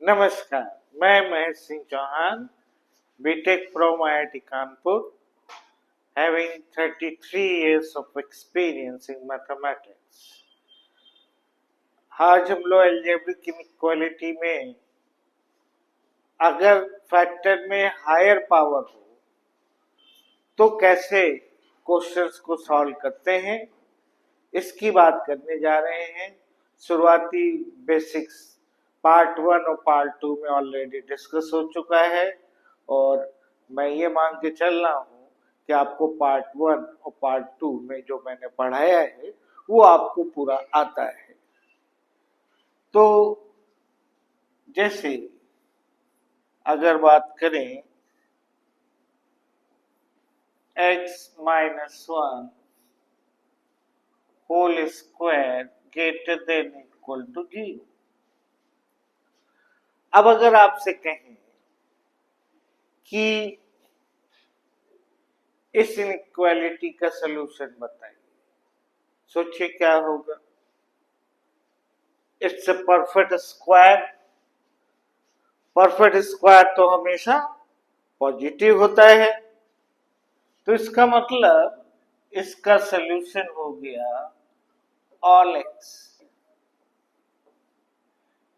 नमस्कार, मैं Mahesh Singh Chauhan, BTech from IIT Kanpur, having 33 years of experience in mathematics। आज हम लोग अलजेब्रिक इनइक्वालिटी में अगर फैक्टर में हायर पावर हो तो कैसे क्वेश्चंस को सॉल्व करते हैं, इसकी बात करने जा रहे हैं। शुरुआती बेसिक्स पार्ट 1 और पार्ट 2 में ऑलरेडी डिस्कस हो चुका है और मैं ये मान के चल रहा हूँ कि आपको पार्ट 1 और पार्ट 2 में जो मैंने पढ़ाया है वो आपको पूरा आता है। तो जैसे अगर बात करें x-1 whole square greater than equal to 0। अब अगर आपसे कहें कि इस इनइक्वालिटी का सलूशन बताइए, सोचिए क्या होगा। It's a perfect square. Perfect square तो हमेशा पॉजिटिव होता है, तो इसका मतलब इसका सलूशन हो गया ऑल एक्स।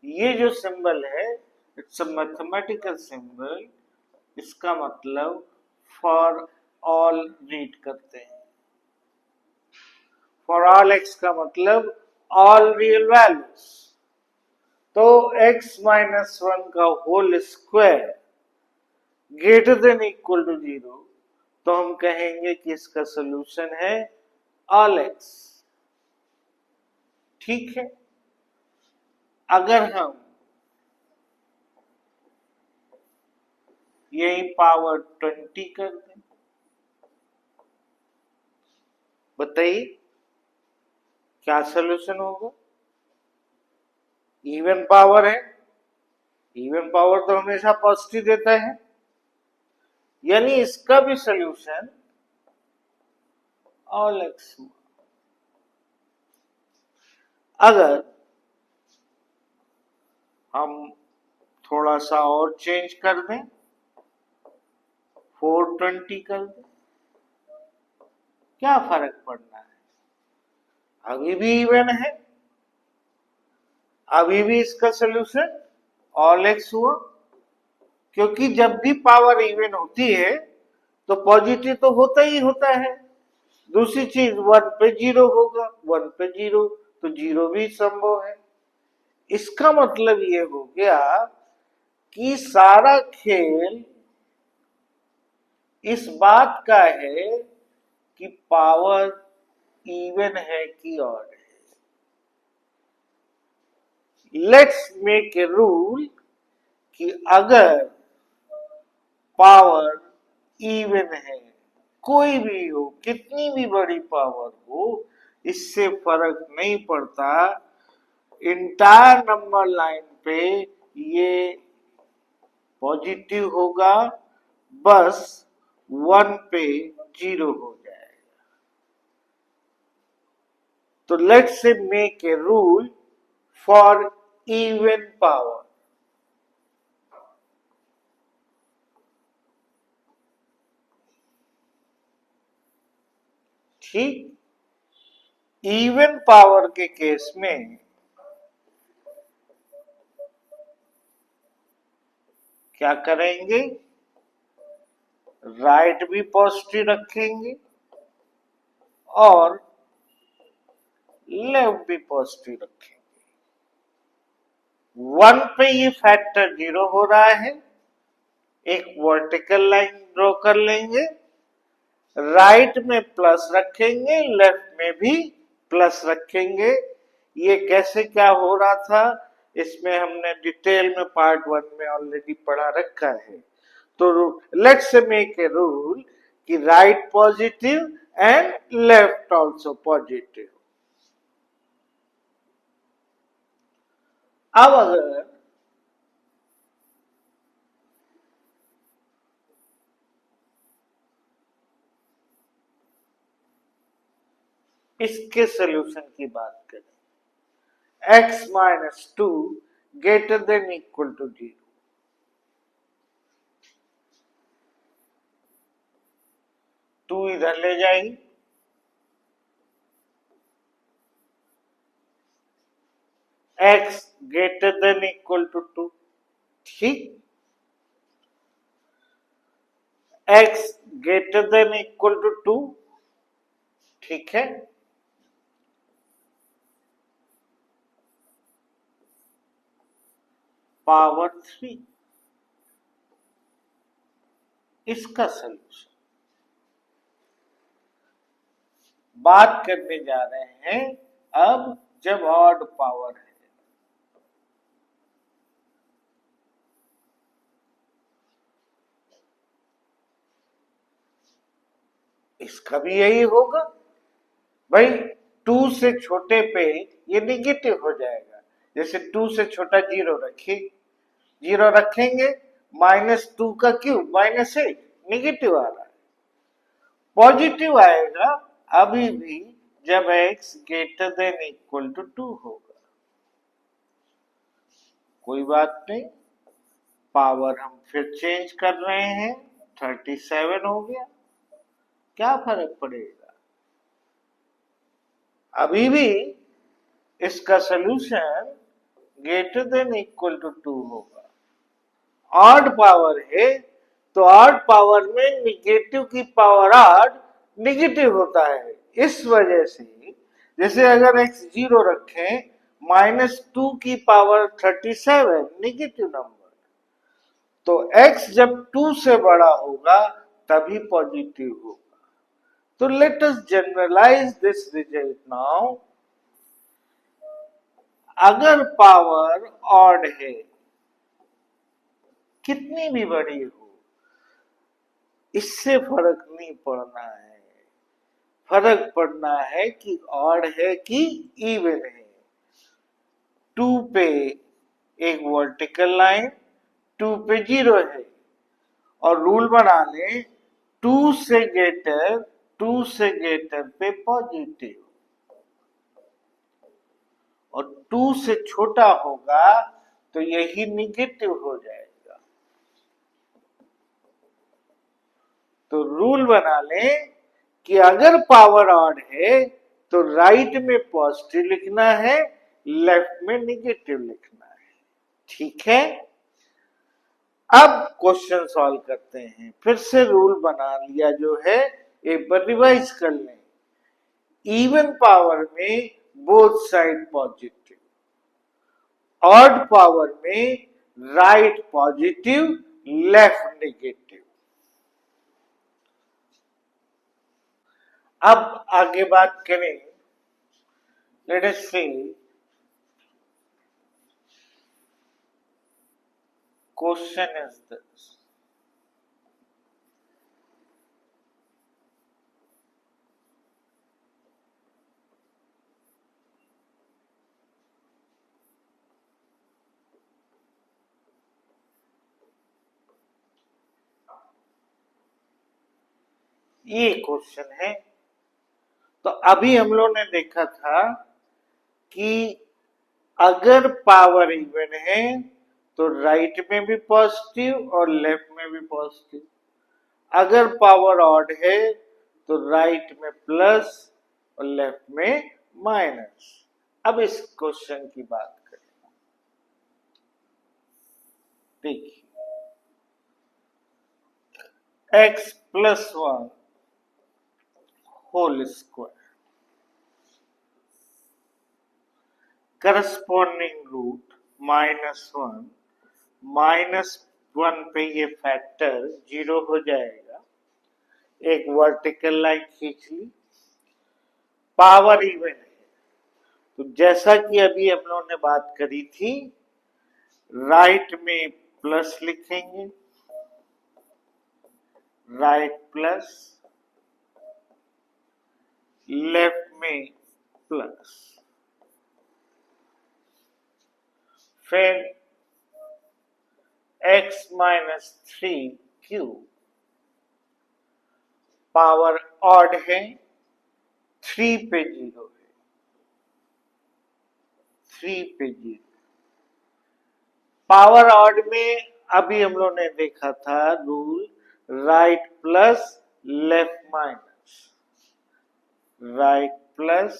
ये जो सिंबल है इट्स अ मैथमेटिकल सिंबल, इसका मतलब फॉर ऑल रीड करते हैं। फॉर ऑल एक्स का मतलब ऑल रियल वैल्यूज। तो x-1 का whole square greater than equal to 0, तो हम कहेंगे कि इसका सलूशन है ऑल एक्स। ठीक है, अगर हम यही पावर 20 कर दें, बताइए क्या सलूशन होगा। इवन पावर है, इवन पावर तो हमेशा पॉजिटिव देता है, यानी इसका भी सलूशन ऑल एक्स। अगर हम थोड़ा सा और चेंज कर दें, 420 कर दें, क्या फर्क पड़ना है, अभी भी इवन है, अभी भी इसका सलूशन ऑल एक्स हुआ। क्योंकि जब भी पावर इवन होती है तो पॉजिटिव तो होता ही होता है। दूसरी चीज 1 पे 0 होगा, 1 पे 0 तो 0 भी संभव है। इसका मतलब ये हो गया कि सारा खेल इस बात का है कि पावर इवन है कि ऑड है। लेट्स मेक ए रूल कि अगर पावर इवन है, कोई भी हो, कितनी भी बड़ी पावर हो, इससे फर्क नहीं पड़ता, इंटायर नंबर लाइन पे ये पॉजिटिव होगा, बस 1 पे 0 हो जाएगा। तो let's say make a rule for even power. ठीक, इवन पावर के केस में क्या करेंगे, राइट भी पॉजिटिव रखेंगे और लेफ्ट भी पॉजिटिव रखेंगे। 1 पे ये फैक्टर 0 हो रहा है, एक वर्टिकल लाइन ड्रॉ कर लेंगे, राइट में प्लस रखेंगे, लेफ्ट में भी प्लस रखेंगे। ये कैसे क्या हो रहा था इसमें हमने डिटेल में पार्ट 1 में ऑलरेडी पढ़ा रखा है। तो लेट्स मेक ए रूल कि right positive and left also positive. अब अगर इसके सॉल्यूशन की बात करें, x-2 greater than equal to 0। Two इधर ले जाएगी, x greater than equal to 2। ठीक, x greater than equal to 2। ठीक है, पावर 3 इसका सलूशन। बात करने जा रहे हैं अब जब ऑड पावर है। इसका भी यही होगा भाई, 2 से छोटे पे ये निगेटिव हो जाएगा। जैसे 2 से छोटा 0 रखिए, 0 रखेंगे, -2 का क्यूब -8 निगेटिव आ रहा है। पॉजिटिव आएगा अभी भी जब x greater than equal to 2 होगा। कोई बात नहीं, पावर हम फिर चेंज कर रहे हैं, 37 हो गया, क्या फर्क पड़ेगा। अभी भी इसका solution greater than equal to 2 होगा। ऑड पावर है तो ऑड पावर में निगेटिव की पावर ऑड निगेटिव होता है। इस वजह से जैसे अगर x 0 रखें, -2 की पावर 37 निगेटिव नंबर, तो x जब 2 से बड़ा होगा तभी पॉजिटिव होगा। तो let us generalize this result now. अगर पावर ऑड है, कितनी भी बड़ी हो, इससे फर्क नहीं पड़ना है। फर्क पड़ना है कि ऑड है कि इवन है। 2 पे एक वर्टिकल लाइन, 2 पे 0 है, और रूल बना ले 2 से ग्रेटर पे पॉजिटिव, और 2 से छोटा होगा तो यही निगेटिव हो जाएगा। तो रूल बना लें कि अगर पावर ऑड है तो राइट में पॉजिटिव लिखना है, लेफ्ट में निगेटिव लिखना है। ठीक है, अब क्वेश्चन सॉल्व करते हैं। फिर से रूल बना लिया जो है, एक बार रिवाइज कर लें। इवन पावर में both side positive, odd power में राइट पॉजिटिव, लेफ्ट नेगेटिव। अब आगे बात करें, let us see question is this. ये क्वेश्चन है। तो अभी हम लोग ने देखा था कि अगर पावर इवन है तो राइट में भी पॉजिटिव और लेफ्ट में भी पॉजिटिव। अगर पावर ऑड है तो राइट में प्लस और लेफ्ट में माइनस। अब इस क्वेश्चन की बात करें। देखिए, x plus 1 whole square corresponding root -1, -1 पे ये फैक्टर 0 हो जाएगा। एक वर्टिकल लाइन खींच ली, पावर इवन है तो जैसा कि अभी हम लोगों ने बात करी थी, राइट में प्लस लिखेंगे, राइट प्लस, लेफ्ट में प्लस, फिर x -3 पावर ऑड है, 3 पे 0 है, 3 पे 0, पावर ऑड में अभी हम लोग ने देखा था rule, right plus left minus, right plus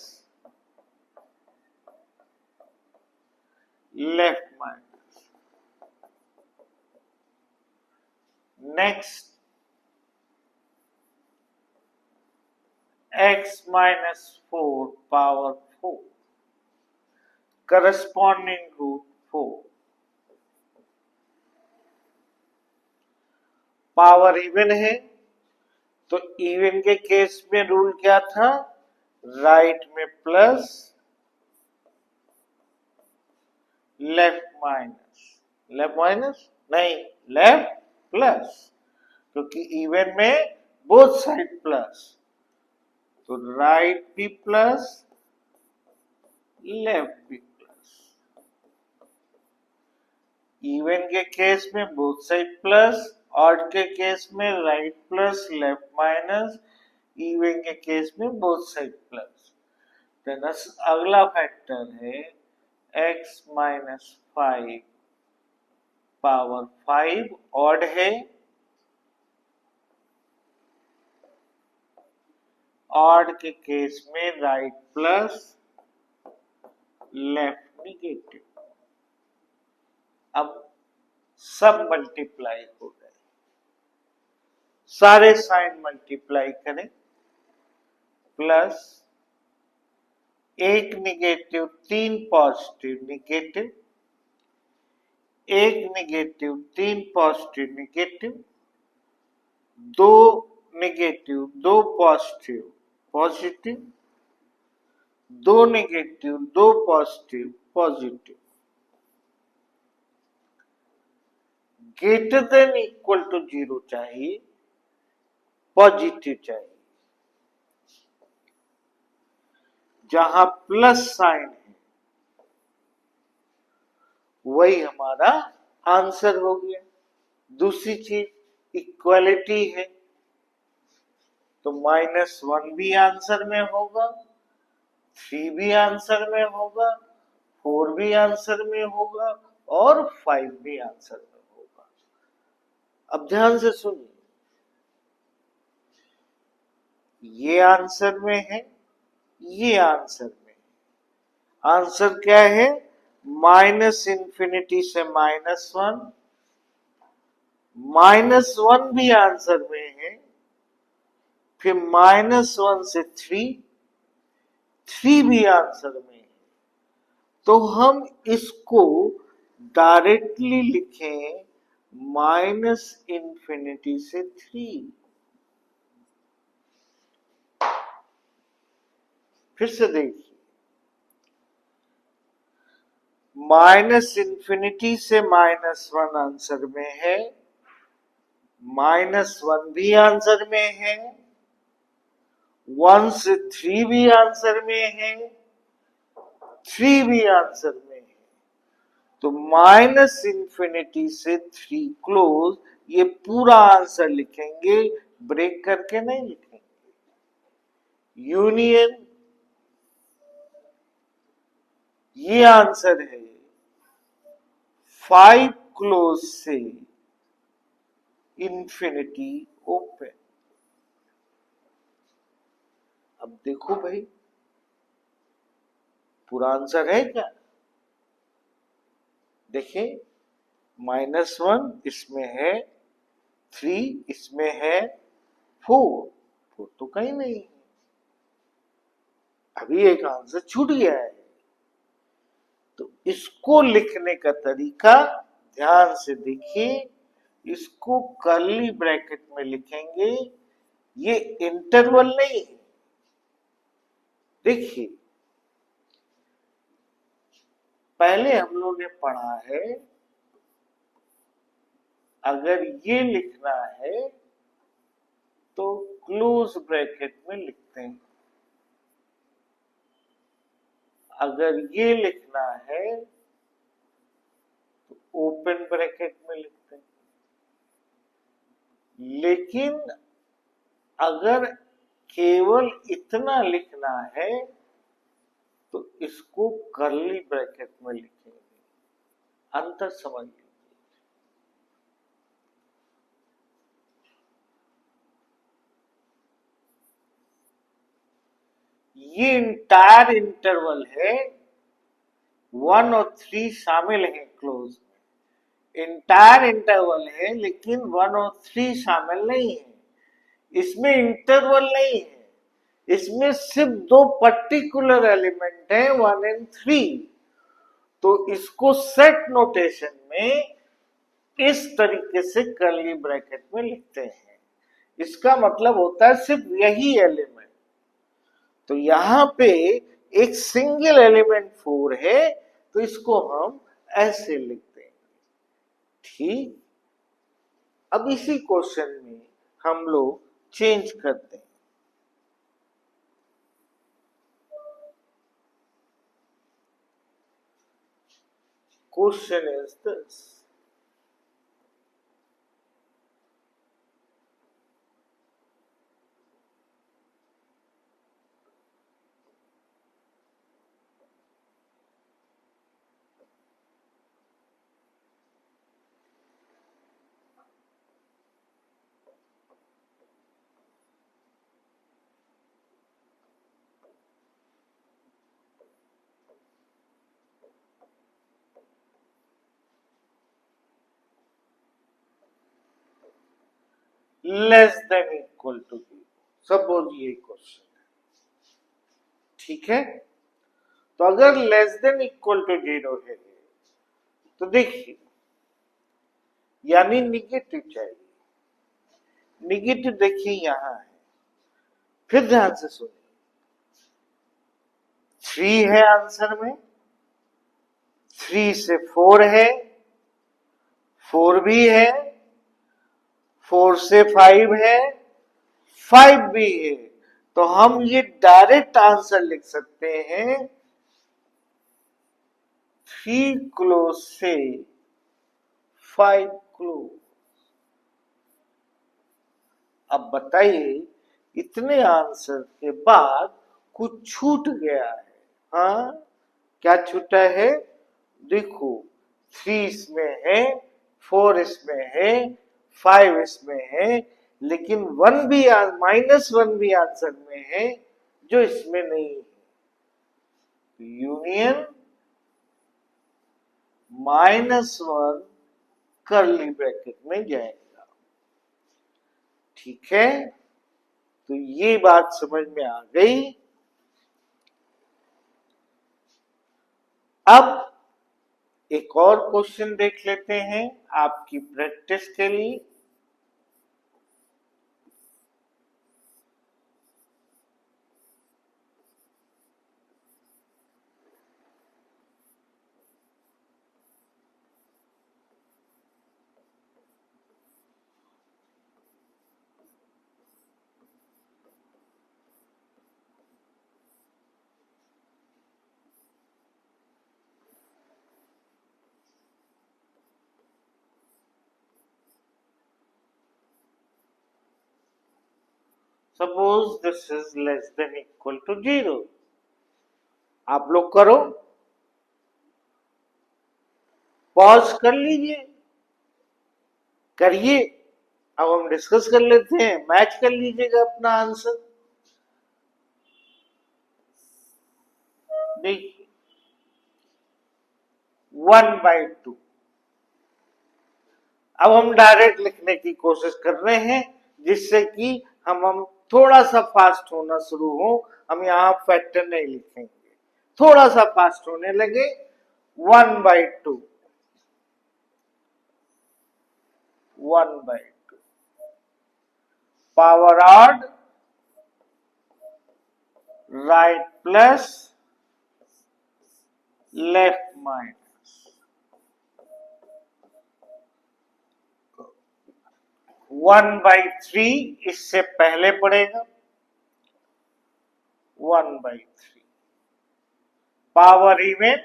left minus. Next x minus 4 power 4, corresponding root 4। Power even है तो इवन के केस में रूल क्या था, राइट में plus left minus, left minus नहीं लेफ्ट प्लस, क्योंकि इवन में बोथ साइड प्लस, तो राइट भी प्लस लेफ्ट भी प्लस। इवन के केस में बोथ साइड प्लस, ऑड के केस में right plus left minus, even के केस में बोथ साइड प्लस। अगला फैक्टर है x माइनस 5 पावर 5, ऑड है, ऑड के केस में राइट प्लस लेफ्ट निगेटिव। अब सब मल्टीप्लाई हो गए, सारे साइन मल्टीप्लाई करें, प्लस एक निगेटिव 3 पॉजिटिव निगेटिव, एक निगेटिव 3 पॉजिटिव निगेटिव, दो निगेटिव 2 पॉजिटिव पॉजिटिव, दो negative 2 positive positive. Greater than equal to 0 चाहिए, पॉजिटिव चाहिए। जहां प्लस साइन है वही हमारा आंसर हो गया। दूसरी चीज इक्वालिटी है, तो -1 भी आंसर में होगा, 3 भी आंसर में होगा, 4 भी आंसर में होगा और 5 भी आंसर में होगा। अब ध्यान से सुनिए, ये आंसर में है, ये आंसर में है। आंसर क्या है, -∞ से -1, -1 भी आंसर में है, फिर -1 से 3, 3 भी आंसर में है। तो हम इसको डायरेक्टली लिखें -∞ से 3। फिर से देखिए, -∞ से -1 आंसर में है, -1 भी आंसर में है, 1 से 3 भी आंसर में है, 3 भी आंसर में है। तो -∞ से 3 क्लोज, ये पूरा आंसर लिखेंगे, ब्रेक करके नहीं लिखेंगे। यूनियन, ये आंसर है 5 क्लोज से इंफिनिटी ओपन। अब देखो भाई, पूरा आंसर है क्या? देखिए, -1 इसमें है, 3 इसमें है, 4 तो कहीं नहीं है। अभी एक आंसर छूट गया है। तो इसको लिखने का तरीका ध्यान से देखिए, इसको कर्ली ब्रैकेट में लिखेंगे, ये इंटरवल नहीं है। देखिए, पहले हम लोग ने पढ़ा है, अगर ये लिखना है तो क्लोज ब्रैकेट में लिखते हैं, अगर ये लिखना है तो ओपन ब्रैकेट में लिखते हैं। लेकिन अगर केवल इतना लिखना है तो इसको कर्ली ब्रैकेट में लिखेंगे। अंतर समझ लीजिए। ये इंटायर इंटरवल है, 1 और 3 शामिल हैं क्लोज में। इंटायर इंटरवल है लेकिन 1 और 3 शामिल नहीं है। इसमें इंटरवल नहीं है, इसमें सिर्फ दो पर्टिकुलर एलिमेंट है, 1 एंड 3। तो इसको सेट नोटेशन में इस तरीके से कर्ली ब्रैकेट में लिखते हैं। इसका मतलब होता है सिर्फ यही एलिमेंट। तो यहां पे एक सिंगल एलिमेंट 4 है, तो इसको हम ऐसे लिखते हैं। ठीक, अब इसी क्वेश्चन में हम लोग चेंज करते हैं। Question is this, less than equal to 0। Suppose ये क्वेश्चन है, ठीक है। तो अगर लेस देन इक्वल टू 0 है तो देखिए, यानी निगेटिव चाहिए। निगेटिव देखिए यहां है, फिर ध्यान से सुनिए। 3 है आंसर में, 3 से 4 है, 4 भी है, 4 से 5 है, 5 भी है। तो हम ये डायरेक्ट आंसर लिख सकते हैं 3 क्लोज से 5 क्लोज। अब बताइए, इतने आंसर के बाद कुछ छूट गया है। हाँ, क्या छूटा है? देखो, 3 इसमें है, 4 इसमें है, 5 इसमें है, लेकिन -1 भी आंसर में है जो इसमें नहीं है। यूनियन -1 कर्ली ब्रैकेट में जाएगा। ठीक है, तो ये बात समझ में आ गई। अब एक और क्वेश्चन देख लेते हैं आपकी प्रैक्टिस के लिए। Suppose this is less than equal to 0। आप लोग करो, पॉज कर लीजिए, करिए। अब हम डिस्कस कर लेते हैं, मैच कर लीजिएगा अपना आंसर। देखिए, 1/2। अब हम डायरेक्ट लिखने की कोशिश कर रहे हैं, जिससे कि हम थोड़ा सा फास्ट होना शुरू हो। हम यहां फैक्टर नहीं लिखेंगे, थोड़ा सा फास्ट होने लगे। 1/2, 1/2 power odd, right plus, left minus. 1/3 इससे पहले पड़ेगा, 1/3 पावर इवन,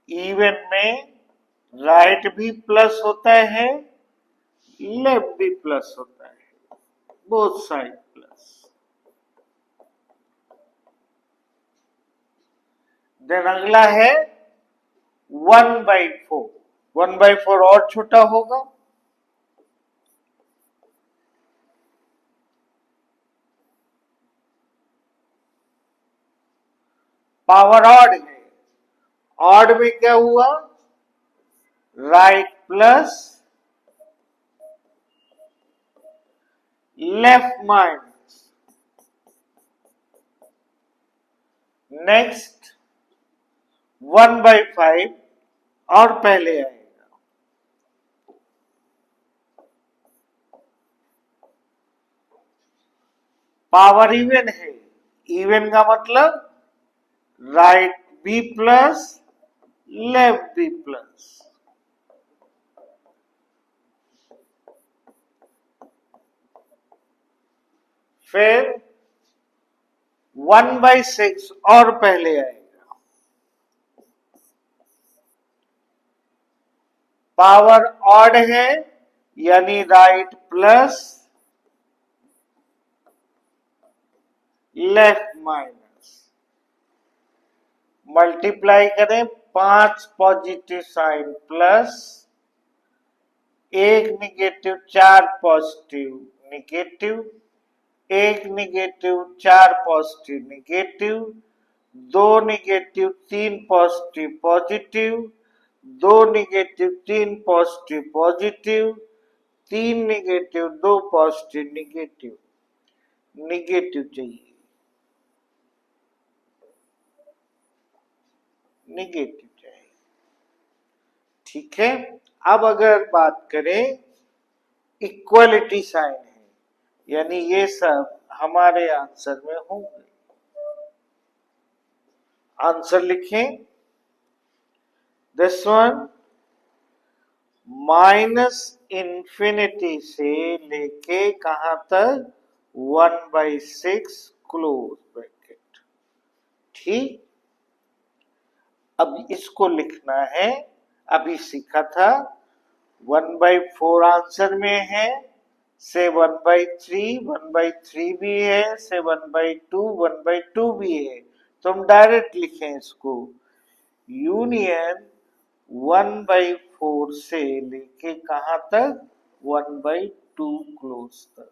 इवन में राइट भी प्लस होता है, लेफ्ट भी प्लस होता है, बोथ साइड प्लस। देन अगला है 1/4, 1/4 और छोटा होगा, पावर ऑड है, ऑड में क्या हुआ, right plus left minus, next 1/5 और पहले आएगा, पावर इवन है, इवन का मतलब right B plus left B plus, फिर 1/6 और पहले आएगा, पावर ऑड है यानी right plus left minus, multiply करें 5 पॉजिटिव साइन प्लस एक निगेटिव 4 पॉजिटिव निगेटिव, एक negative 4 positive negative, 2 negative 3 positive positive, 2 negative 3 positive positive, 3 negative 2 positive negative, negative चाहिए, निगेटिव चाहिए, ठीक है। अब अगर बात करें इक्वलिटी साइन है, यानी ये सब हमारे आंसर में होंगे, आंसर लिखें, दिस वन माइनस इंफिनिटी से लेके कहां तक 1/6 क्लोज ब्रैकेट, ठीक। अब इसको लिखना है, अभी सीखा था 1/4 आंसर में है, से 1/3, 1/3 भी है, से 1/2, 1/2 भी है, तो हम डायरेक्ट लिखें इसको, यूनियन 1/4 से लेके कहां तक 1/2 क्लोज तक।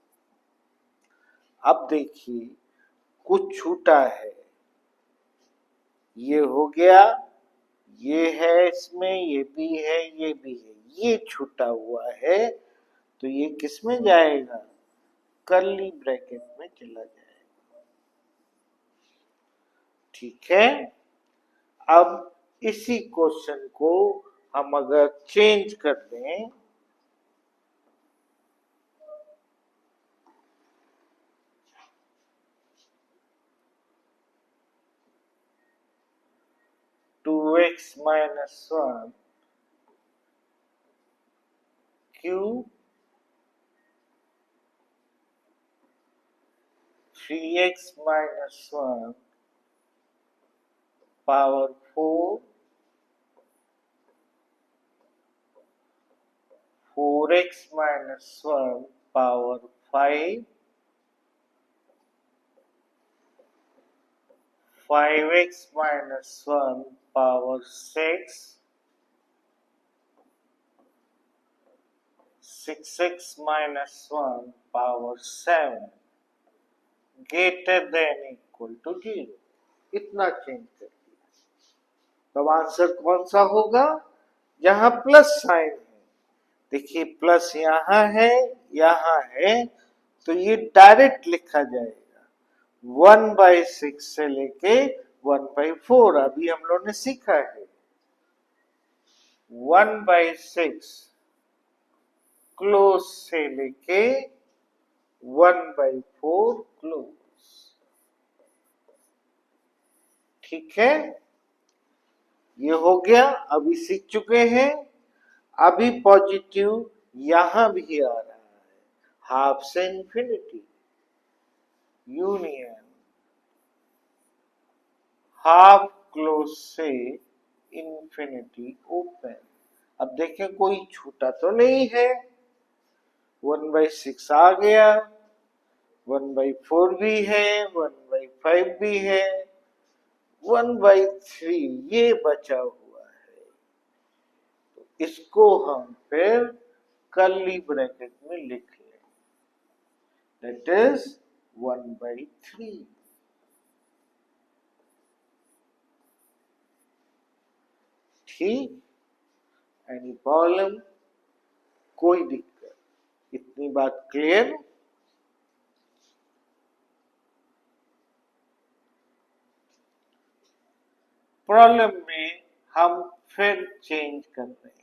अब देखिए कुछ छूटा है, ये हो गया, ये है इसमें, ये भी है, ये भी है, ये छूटा हुआ है, तो ये किस में जाएगा, कर्ली ब्रैकेट में चला जाएगा, ठीक है। अब इसी क्वेश्चन को हम अगर चेंज कर दें, two x minus 1 cube 3x minus 1 power 4, 4x minus 1 power 5, 5x minus 1 power 6, 6x minus 1 power 7 greater than equal to 0, इतना चेंज कर दिया, तब आंसर कौन सा होगा, यहां प्लस साइन है, देखिए प्लस यहां है, तो ये डायरेक्ट लिखा जाएगा 1/6 से लेके 1/4, अभी हम लोग ने सीखा है 1/6 क्लोज से लेके 1/4 क्लोज, ठीक है, ये हो गया, अभी सीख चुके हैं। अभी पॉजिटिव यहां भी आ रहा है, हाफ से इंफिनिटी, यूनियन हाफ क्लोज से इंफिनिटी ओपन। अब देखें कोई छूटा तो नहीं है, 1/6 आ गया, 1/4 भी है, 1/5 भी है, 1/3 ये बचा हुआ है, इसको हम फिर कर्ली ब्रैकेट में लिख लें, दैट इज 1/3। ठीक, एनी प्रॉब्लम, कोई दिक्कत, इतनी बात क्लियर। प्रॉब्लम में हम फिर चेंज कर रहे हैं,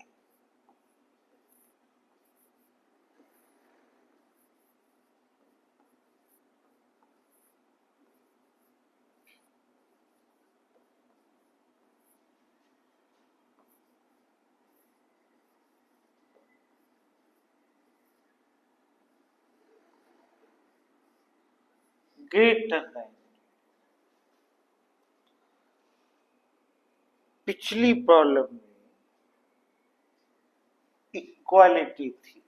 ग्रेटर देन। पिछली प्रॉब्लम में इक्वालिटी थी,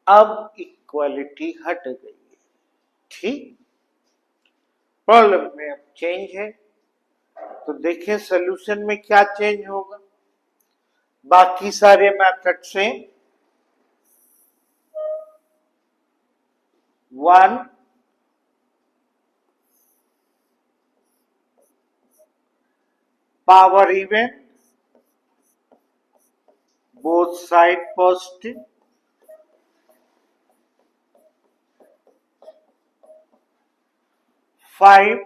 अब इक्वालिटी हट गई है। ठीक, प्रॉब्लम में अब चेंज है, तो देखें सॉल्यूशन में क्या चेंज होगा। बाकी सारे मेथड से 1 power even, both side positive, 5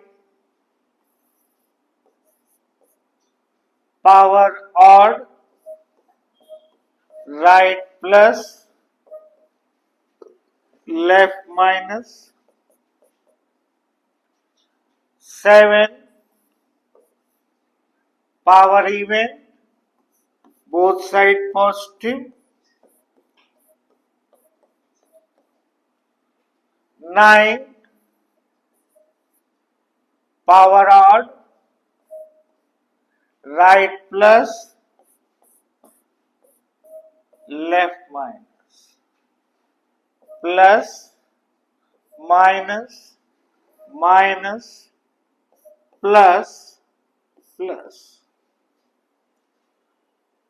power odd, right plus, left minus, 7 power even, both side positive, 9 power odd, right plus, left minus, plus, minus, minus, plus, plus.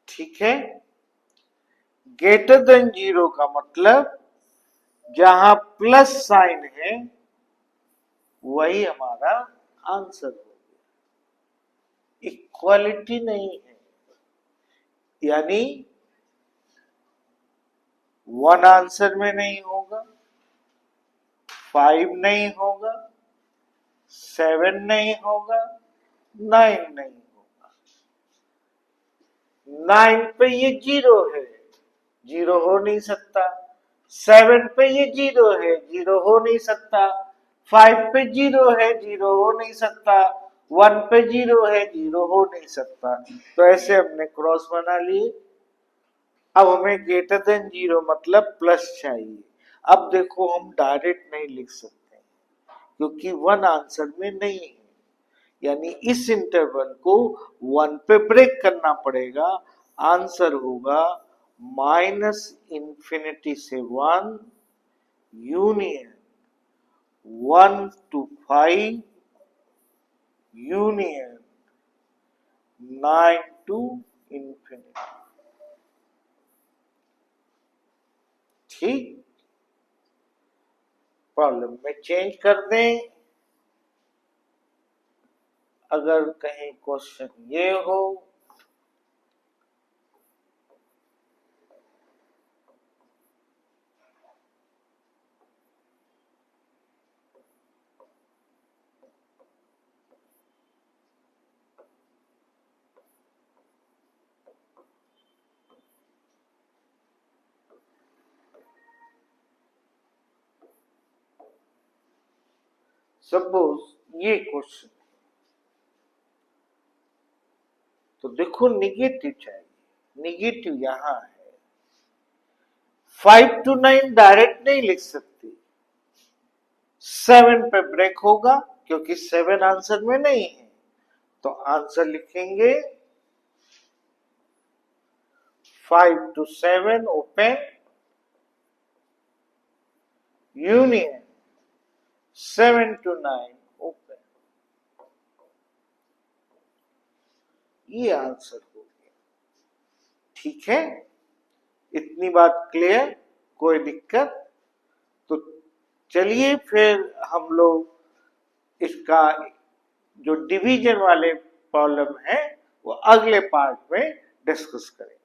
ठीक है, ग्रेटर देन 0 का मतलब जहां plus sign है वही हमारा answer हो गया। इक्वालिटी नहीं है, यानी 1 आंसर में नहीं होगा, 5 नहीं होगा, 7 नहीं होगा, 9 नहीं होगा। 9 पे ये 0 है, 0 हो नहीं सकता। 7 पे ये 0 है, 0 हो नहीं सकता। 5 पे 0 है, 0 हो नहीं सकता। 1 पे 0 है, 0 हो नहीं सकता। तो ऐसे हमने क्रॉस बना लिए। अब हमें ग्रेटर देन 0 मतलब प्लस चाहिए। अब देखो हम डायरेक्ट नहीं लिख सकते क्योंकि 1 आंसर में नहीं है, यानी इस इंटरवल को 1 पे ब्रेक करना पड़ेगा। आंसर होगा -∞ से 1 union 1 to 5 union 9 to infinity। ठीक, प्रॉब्लम में चेंज कर दें। अगर कहीं क्वेश्चन ये हो सपोज ये क्वेश्चन, तो देखो निगेटिव चाहिए, निगेटिव यहां है। 5 to 9 डायरेक्ट नहीं लिख सकती, 7 पे ब्रेक होगा क्योंकि 7 आंसर में नहीं है। तो आंसर लिखेंगे 5 to 7 open union 7 to 9 open. ये आंसर हो गया। ठीक है, इतनी बात क्लियर, कोई दिक्कत? तो चलिए फिर हम लोग इसका जो डिवीजन वाले प्रॉब्लम है वो अगले पार्ट में डिस्कस करेंगे।